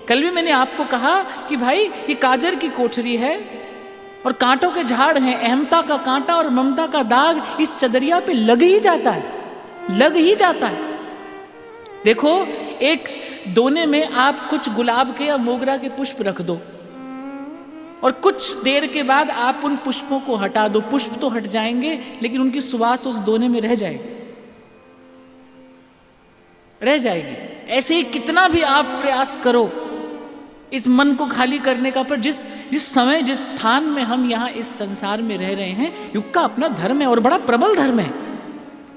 कल भी मैंने आपको कहा कि भाई ये काजर की कोठरी है और कांटों के झाड़ हैं, अहमता का कांटा और ममता का दाग इस चदरिया पे लग ही जाता है, लग ही जाता है। देखो, एक दोने में आप कुछ गुलाब के या मोगरा के पुष्प रख दो और कुछ देर के बाद आप उन पुष्पों को हटा दो, पुष्प तो हट जाएंगे लेकिन उनकी सुवास उस दोने में रह जाएगी, रह जाएगी। ऐसे ही कितना भी आप प्रयास करो इस मन को खाली करने का, पर जिस समय जिस स्थान में हम यहाँ इस संसार में रह रहे हैं, युग का अपना धर्म है और बड़ा प्रबल धर्म है।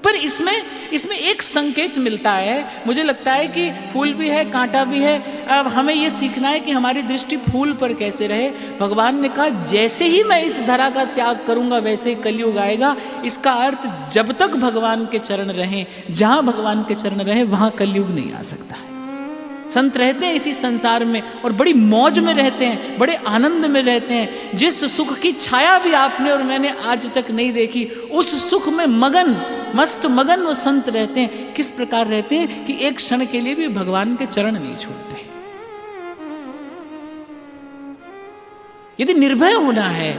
पर इसमें एक संकेत मिलता है, मुझे लगता है कि फूल भी है, कांटा भी है। अब हमें ये सीखना है कि हमारी दृष्टि फूल पर कैसे रहे। भगवान ने कहा जैसे ही मैं इस धरा का त्याग करूंगा वैसे ही कलयुग आएगा। इसका अर्थ जब तक भगवान के चरण रहें, जहां भगवान के चरण रहे वहां कलयुग नहीं आ सकता है। संत रहते हैं इसी संसार में और बड़ी मौज में रहते हैं, बड़े आनंद में रहते हैं। जिस सुख की छाया भी आपने और मैंने आज तक नहीं देखी, उस सुख में मगन, मस्त मगन वो संत रहते हैं। किस प्रकार रहते हैं कि एक क्षण के लिए भी भगवान के चरण नहीं छोड़ते। यदि निर्भय होना है,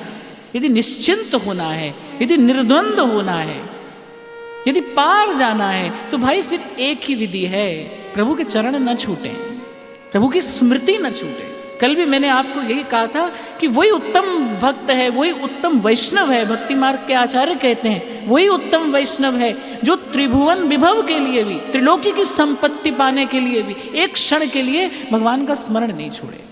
यदि निश्चिंत होना है, यदि निर्द्वंद होना है, यदि पार जाना है, तो भाई फिर एक ही विधि है, प्रभु के चरण न छूटे, प्रभु की स्मृति न छूटे। कल भी मैंने आपको यही कहा था कि वही उत्तम भक्त है, वही उत्तम वैष्णव है। भक्ति मार्ग के आचार्य कहते हैं वही उत्तम वैष्णव है जो त्रिभुवन विभव के लिए भी, त्रिलोकी की संपत्ति पाने के लिए भी एक क्षण के लिए भगवान का स्मरण नहीं छोड़े।